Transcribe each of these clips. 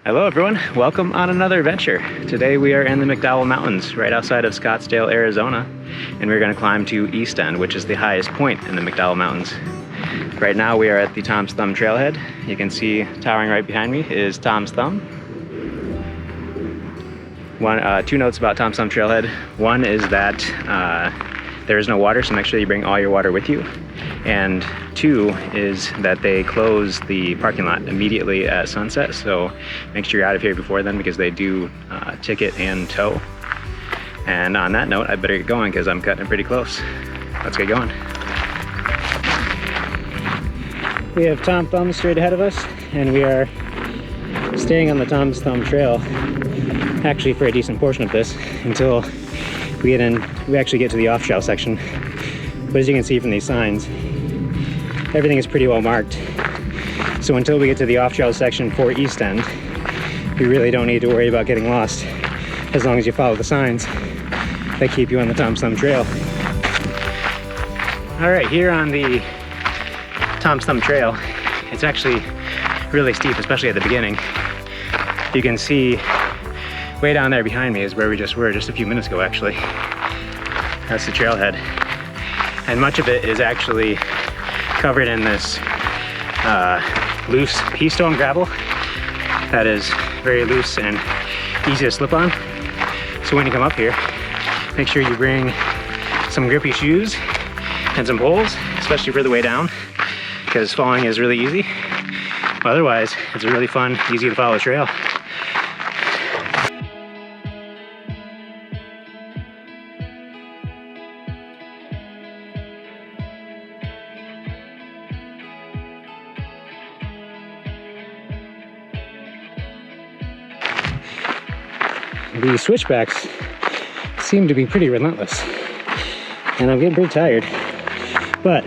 Hello everyone, welcome on another adventure. Today we are in the McDowell Mountains right outside of Scottsdale, Arizona, and we're going to climb to East End, which is the highest point in the McDowell Mountains. Right now we are at the Tom's Thumb trailhead. You can see towering right behind me is Tom's Thumb. Two notes about Tom's Thumb trailhead. One is that there is no water, so make sure you bring all your water with you. And two is that they close the parking lot immediately at sunset, so make sure you're out of here before then because they do ticket and tow. And on that note, I better get going because I'm cutting it pretty close. Let's get going. We have Tom's Thumb straight ahead of us, and we are staying on the Tom's Thumb trail actually for a decent portion of this until we actually get to the off-trail section. But as you can see from these signs, everything is pretty well marked. So until we get to the off-trail section for East End, you really don't need to worry about getting lost as long as you follow the signs that keep you on the Tom's Thumb trail. All right, here on the Tom's Thumb trail, it's actually really steep, especially at the beginning. You can see way down there behind me is where we just were just a few minutes ago, actually. That's the trailhead. And much of it is actually covered in this loose pea stone gravel that is very loose and easy to slip on. So when you come up here, make sure you bring some grippy shoes and some poles, especially for the way down, because falling is really easy. Otherwise, it's a really fun, easy to follow trail. The switchbacks seem to be pretty relentless, and I'm getting pretty tired, but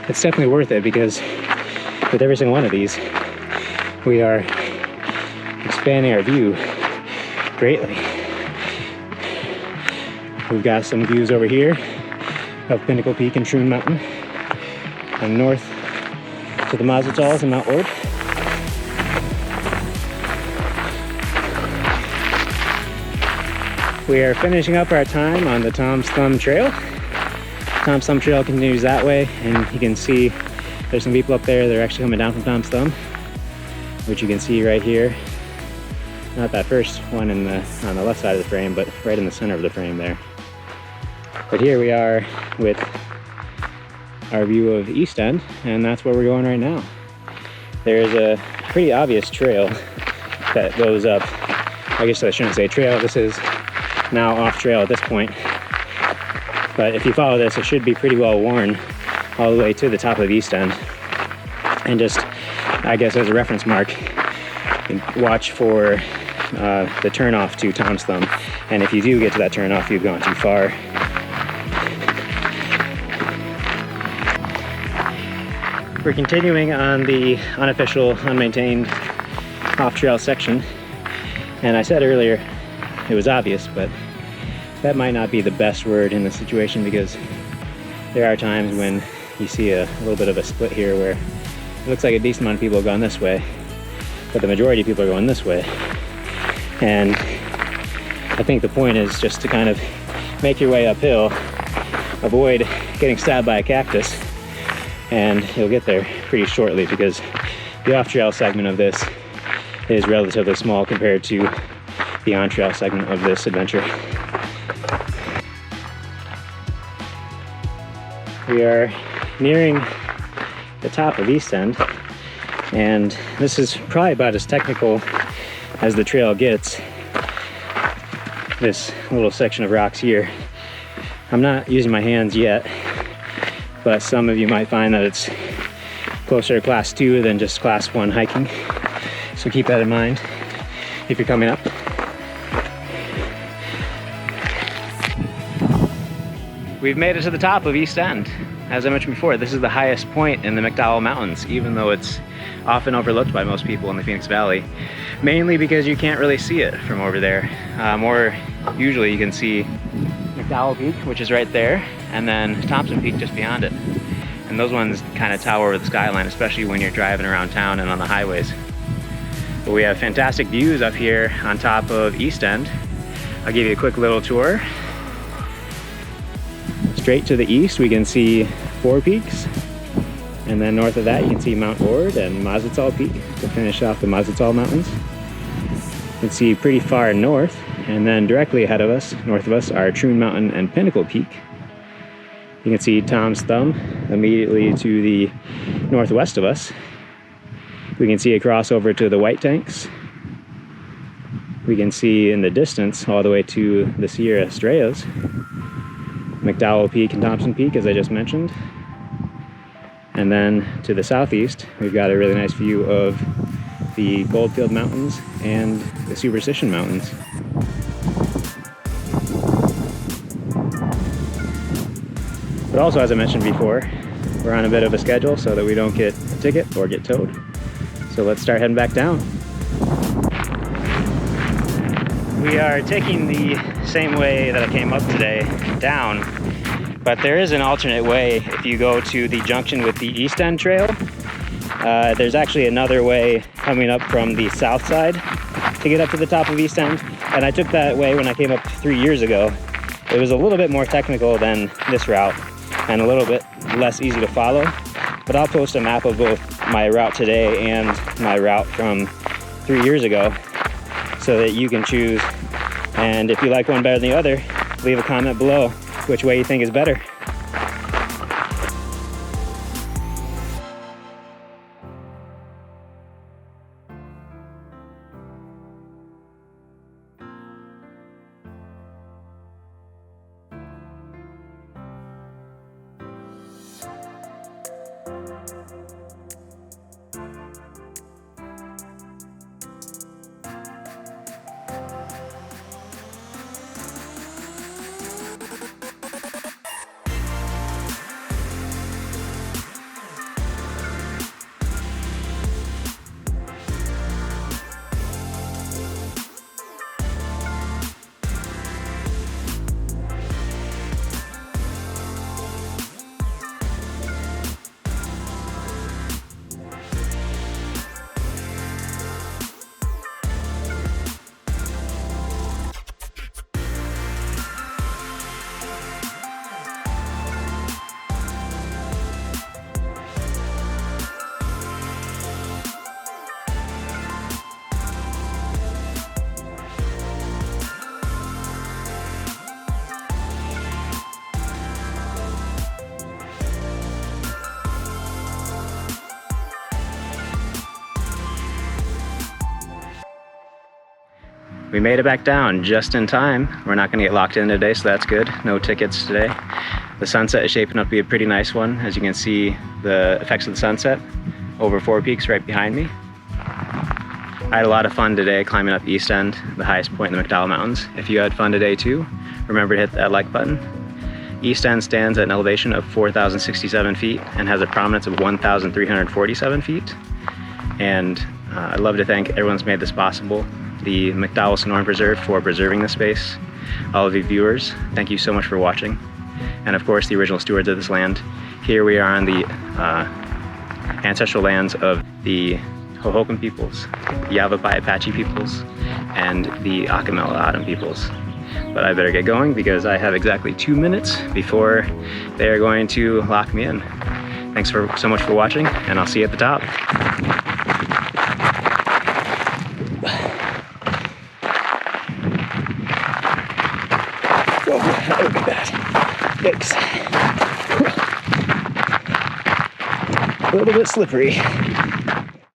it's definitely worth it because with every single one of these, we are expanding our view greatly. We've got some views over here of Pinnacle Peak and Troon Mountain, and north to the Mazatzals and Mount Ord. We are finishing up our time on the Tom's Thumb trail. Tom's Thumb trail continues that way, and you can see there's some people up there that are actually coming down from Tom's Thumb, which you can see right here. Not that first one on the left side of the frame, but right in the center of the frame there. But here we are with our view of East End, and that's where we're going right now. There's a pretty obvious trail that goes up. I guess I shouldn't say trail, this is now off trail at this point. But if you follow this, it should be pretty well worn all the way to the top of East End. And just, I guess as a reference mark, watch for the turnoff to Tom's Thumb. And if you do get to that turnoff, you've gone too far. We're continuing on the unofficial, unmaintained off-trail section. And I said earlier, it was obvious, but that might not be the best word in the situation because there are times when you see a little bit of a split here where it looks like a decent amount of people have gone this way, but the majority of people are going this way. And I think the point is just to kind of make your way uphill, avoid getting stabbed by a cactus, and you'll get there pretty shortly because the off-trail segment of this is relatively small compared to the on-trail segment of this adventure. We are nearing the top of East End, and this is probably about as technical as the trail gets. This little section of rocks here. I'm not using my hands yet, but some of you might find that it's closer to class 2 than just class 1 hiking. So keep that in mind if you're coming up. We've made it to the top of East End. As I mentioned before, this is the highest point in the McDowell Mountains, even though it's often overlooked by most people in the Phoenix Valley, mainly because you can't really see it from over there. More usually you can see McDowell Peak, which is right there, and then Thompson Peak just beyond it. And those ones kind of tower over the skyline, especially when you're driving around town and on the highways. But we have fantastic views up here on top of East End. I'll give you a quick little tour. Straight to the east, we can see 4 peaks. And then north of that, you can see Mount Ord and Mazatzal Peak to finish off the Mazatzal Mountains. You can see pretty far north, and then directly ahead of us, north of us, are Troon Mountain and Pinnacle Peak. You can see Tom's Thumb immediately to the northwest of us. We can see across over to the White Tanks. We can see in the distance all the way to the Sierra Estrellas, McDowell Peak and Thompson Peak, as I just mentioned. And then to the southeast, we've got a really nice view of the Goldfield Mountains and the Superstition Mountains. But also, as I mentioned before, we're on a bit of a schedule so that we don't get a ticket or get towed. So let's start heading back down. We are taking the same way that I came up today down, but there is an alternate way if you go to the junction with the East End Trail. There's actually another way coming up from the south side to get up to the top of East End, and I took that way when I came up 3 years ago. It was a little bit more technical than this route and a little bit less easy to follow, but I'll post a map of both my route today and my route from 3 years ago so that you can choose. And if you like one better than the other, leave a comment below which way you think is better. We made it back down just in time. We're not gonna get locked in today, so that's good. No tickets today. The sunset is shaping up to be a pretty nice one. As you can see, the effects of the sunset over 4 peaks right behind me. I had a lot of fun today climbing up East End, the highest point in the McDowell Mountains. If you had fun today too, remember to hit that like button. East End stands at an elevation of 4,067 feet and has a prominence of 1,347 feet. And I'd love to thank everyone who's made this possible. The McDowell Sonoran Preserve for preserving the space. All of you viewers, thank you so much for watching. And of course, the original stewards of this land. Here we are on the ancestral lands of the Hohokam peoples, the Yavapai Apache peoples, and the Akamela O'odham peoples. But I better get going because I have exactly 2 minutes before they are going to lock me in. Thanks so much for watching, and I'll see you at the top. Look at that. Yikes. A little bit slippery.